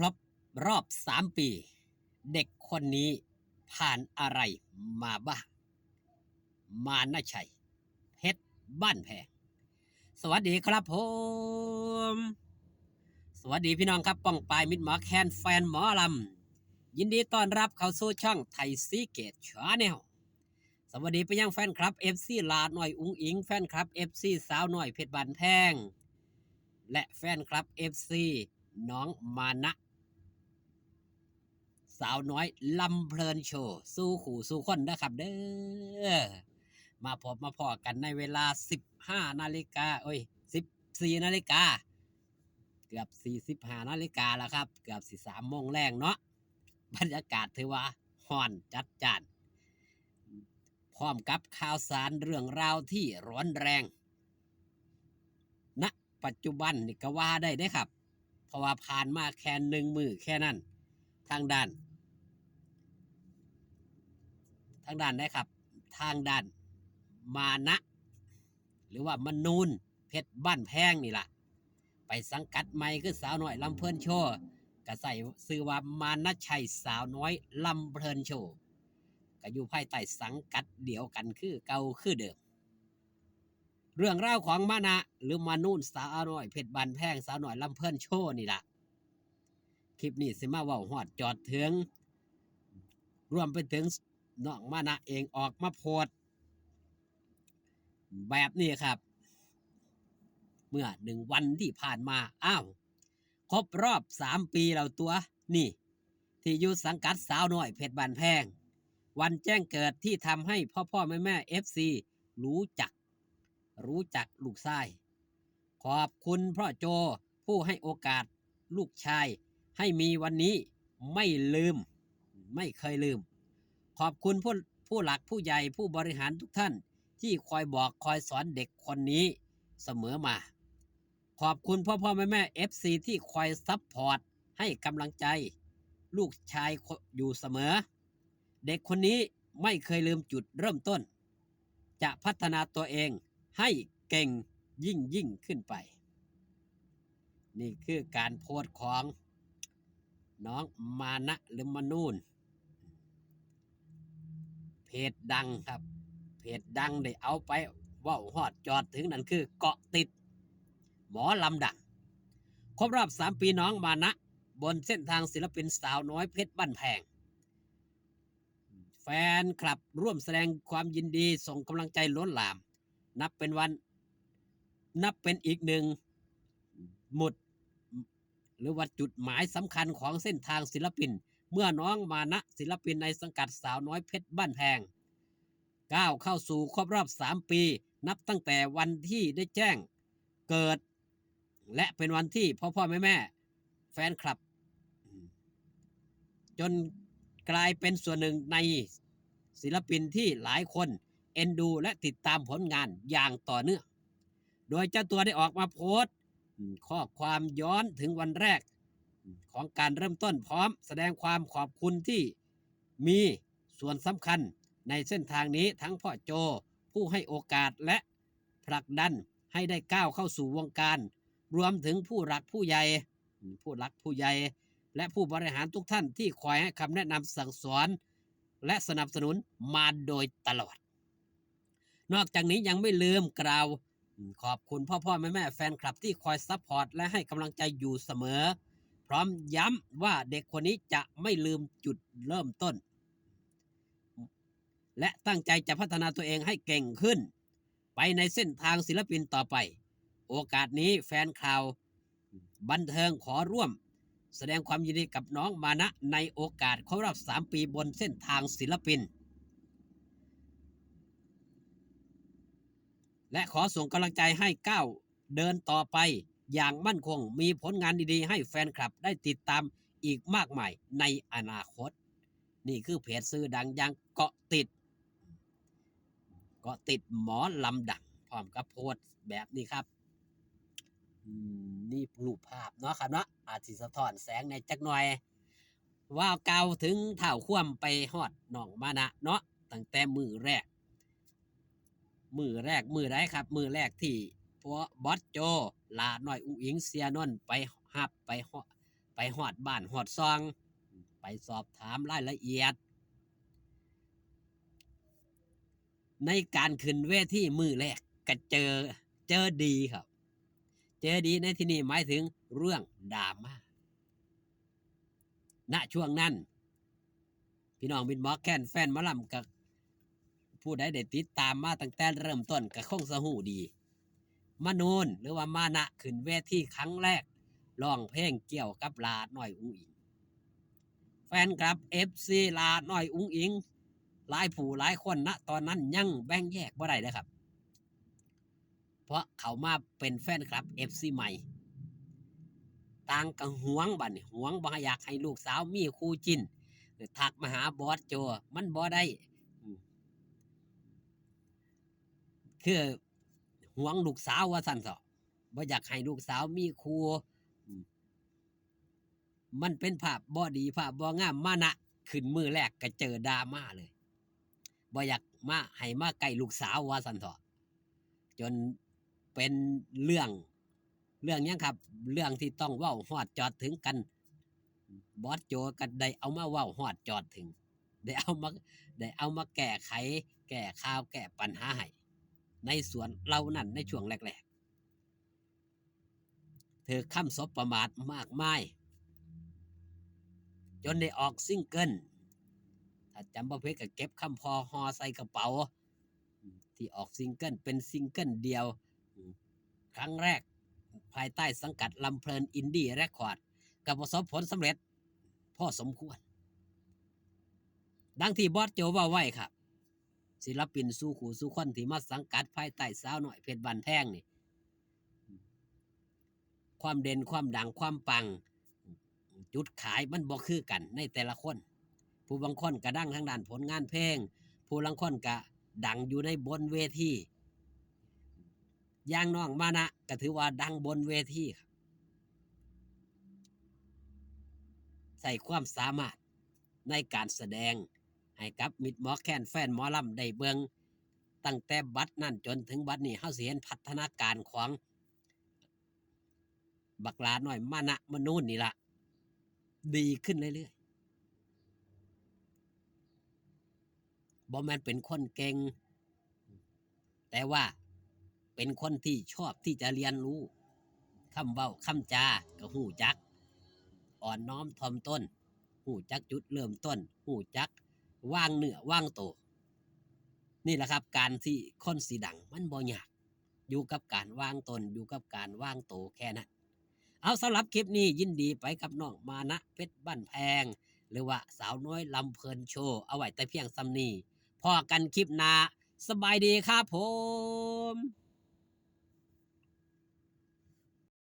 รบรอบ3 ปีเด็กคนนี้ผ่านอะไรมาบ้างมานะชัยเพชรบ้านแพงสวัสดีครับผมสวัสดีพี่น้องครับป้องปายมิตรหมอแคนแฟนหมอลำยินดีต้อนรับเข้าสู่ช่องไทยซีเกตชาแนลสวัสดีไปยังแฟนคลับ FC ลาหน่อยอุ้งอิงแฟนคลับ FC สาวหน่อยเพชรบ้านแพงและแฟนคลับ FC น้องมานะสาวน้อยลำเพลินโชว์สู้ขู่สู้คนนะครับเด้อมาพบมาพอกันในเวลา15 นาฬิกา14 นาฬิกาเกือบ45 นาฬิกาแล้วครับเกือบ3 โมงแรงเนาะบรรยากาศถือว่าฮ้อนจัดจ้านพร้อมกับข่าวสารเรื่องราวที่ร้อนแรงณปัจจุบันนี่ก็ว่าได้เด้ครับเพราะว่าผ่านมาแค่1 มือแค่นั้นทางด้านได้ครับทางด้านมานะหรือว่ามนูนเพชรบ้านแพงนี่ล่ะไปสังกัดใหม่คือสาวน้อยลำเพลินโชว์ก็ใส่ซื้อว่ามานะชัยสาวน้อยลำเพลินโชว์ก็อยู่ภายใต้สังกัดเดียวกันคือเก่าคือเดิมเรื่องราวของมานะหรือมานูนสาวน้อยเพชรบ้านแพงสาวน้อยลำเพลินโชว์นี่ล่ะคลิปนี้สิมาเว้าฮอดจอดถึงรวมไปถึงน้องมานะเองออกมาโพสต์แบบนี้ครับเมื่อ1 วันที่ผ่านมาครบรอบ3 ปีแล้วตัวนี่ที่อยู่สังกัดสาวน้อยเพชรบ้านแพงวันแจ้งเกิดที่ทำให้พ่อแม่FC รู้จักลูกชายขอบคุณพ่อโจผู้ให้โอกาสลูกชายให้มีวันนี้ไม่เคยลืมขอบคุณผู้หลักผู้ใหญ่ผู้บริหารทุกท่านที่คอยบอกคอยสอนเด็กคนนี้เสมอมาขอบคุณพ่อแม่ FC ที่คอยซัพพอร์ตให้กำลังใจลูกชายอยู่เสมอเด็กคนนี้ไม่เคยลืมจุดเริ่มต้นจะพัฒนาตัวเองให้เก่งยิ่งขึ้นไปนี่คือการโพสต์ของน้องมานะหรือมนูนเพจดังครับเพจดังได้เอาไปว่าฮอดจอดถึงนั่นคือเกาะติดหมอลำดังครบรอบ3 ปีน้องมานะบนเส้นทางศิลปินสาวน้อยเพชรบ้านแพงแฟนคลับร่วมแสดงความยินดีส่งกำลังใจล้นหลามนับเป็นอีกหนึ่งหมุดหรือว่าจุดหมายสำคัญของเส้นทางศิลปินเมื่อน้องมานะศิลปินในสังกัดสาวน้อยเพชรบ้านแพงก้าวเข้าสู่ครบรอบ3 ปีนับตั้งแต่วันที่ได้แจ้งเกิดและเป็นวันที่พ่อแม่แฟนคลับจนกลายเป็นส่วนหนึ่งในศิลปินที่หลายคนเอ็นดูและติดตามผลงานอย่างต่อเนื่องโดยเจ้าตัวได้ออกมาโพสต์ข้อความย้อนถึงวันแรกของการเริ่มต้นพร้อมแสดงความขอบคุณที่มีส่วนสำคัญในเส้นทางนี้ทั้งพ่อโจผู้ให้โอกาสและผลักดันให้ได้ก้าวเข้าสู่วงการรวมถึงผู้หลักผู้ใหญ่และผู้บริหารทุกท่านที่คอยให้คำแนะนำสั่งสอนและสนับสนุนมาโดยตลอดนอกจากนี้ยังไม่ลืมกล่าวขอบคุณพ่อแม่แฟนคลับที่คอยซัพพอร์ตและให้กำลังใจอยู่เสมอพร้อมย้ำว่าเด็กคนนี้จะไม่ลืมจุดเริ่มต้นและตั้งใจจะพัฒนาตัวเองให้เก่งขึ้นไปในเส้นทางศิลปินต่อไปโอกาสนี้แฟนข่าวบันเทิงขอร่วมแสดงความยินดีกับน้องมานะในโอกาสครบรอบ3 ปีบนเส้นทางศิลปินและขอส่งกำลังใจให้ก้าวเดินต่อไปอย่างมั่นคงมีผลงานดีๆให้แฟนคลับได้ติดตามอีกมากมายในอนาคตนี่คือเพจสื่อดังอย่างเกาะติดหมอลำดังพร้อมกับโพสต์แบบนี้ครับนี่รูปภาพเนาะครับเนาะอาจสิสะท้อนแสงในจักหน่อยว่าเก่าถึงเท่าคว่ำไปฮอดน้องมานะเนาะตั้งแต่มือแรกมือใดครับมือแรกที่พวกบอสโจลาหน่อยอุ้งอิงเสียนนไปฮับไป ไปฮอดบ้านฮอดซองไปสอบถามรายละเอียดในการขึ้นเวทีมือแรกก็เจอดีครับเจอดีในที่นี้หมายถึงเรื่องดราม่าณช่วงนั้นพี่น้องมิตรหมอแคนแฟนหมอลำกับผู้ใดได้ติดตามมาตั้งแต่เริ่มต้นก็คงสหูดีมนูนหรือว่ามานะขึ้นเวทีครั้งแรกร้องเพลงเกี่ยวกับลาน้อยอุ้งอิงแฟนคลับ FC ลาน้อยอุ้งอิงหลายผู้หลายคนณตอนนั้นยังแบ่งแยกบ่ได้เลยครับเพราะเขามาเป็นแฟนคลับ FC ใหม่ต่างกับหวงบัดนี้หวงบ่อยากให้ลูกสาวมีคู่จิ้นทักมาหาบอสโจมันบ่ได้คือหวงลูกสาวว่าสั่นสอบ่อยากให้ลูกสาวมีคู่มันเป็นภาพบ่ดีภาพบ่งามมานะขึ้นมือแรกก็เจอดราม่าเลยบ่อยากมาให้มาใกล้ลูกสาวว่าสั่นเถาะจนเป็นเรื่องยังครับเรื่องที่ต้องเว้าฮอดจอดถึงกันบอสโจก็ได้เอามาเว้าฮอดจอดถึงได้เอามาแก้ไขแก้ข่าวแก้ปัญหาให้ในส่วนเรานั่นในช่วงแรกๆเธอคำสบประมาทมากมายจนได้ออกซิงเกิลถ้าจำบ่ผิดก็เก็บคำพอห่อใส่กระเป๋าที่ออกซิงเกิลเป็นซิงเกิลเดียวครั้งแรกภายใต้สังกัดลำเพลินอินดี้เรคคอร์ดก็ประสบผลสำเร็จพอสมควรดังที่บอสโจว่าไว้ครับศิลปินสู่ขู่สู่คนที่มาสังกัดภายใต้สาวหน่อยเพชรบันแพงนี่ความเด่นความดังความปังจุดขายมันบ่คือกันในแต่ละคนผู้บางคนก็ดังทางด้านผลงานเพลงผู้บางคนก็ดังอยู่ในบนเวทีอย่างน้องมานะก็ถือว่าดังบนเวทีครับใส่ความสามารถในการแสดงให้กับมิตรหมอแคนแฟนหมอลำได้เบิงตั้งแต่บัดนั้นจนถึงบัดนี้เฮาสิเห็นพัฒนาการของบักลาน้อยมานะมนูนนี่ละดีขึ้นเรื่อยๆบ่แม่นเป็นคนเก่งแต่ว่าเป็นคนที่ชอบที่จะเรียนรู้คำเว้าคำจาก็หู้จักอ่อนน้อมถ่อมตนหู้จักจุดเริ่มต้นหู้จักวางเนื้อวางตัวนี่แหละครับการที่คนสีดังมันบ่ยากอยู่กับการวางตนอยู่กับการวางตัวแค่นั้นเอาสำหรับคลิปนี้ยินดีไปกับน้องมานะเพชรบ้านแพงหรือว่าสาวน้อยลำเพลินโชว์เอาไว้แต่เพียงซ้ำนี้พอกันคลิปหน้าสบายดีครับผม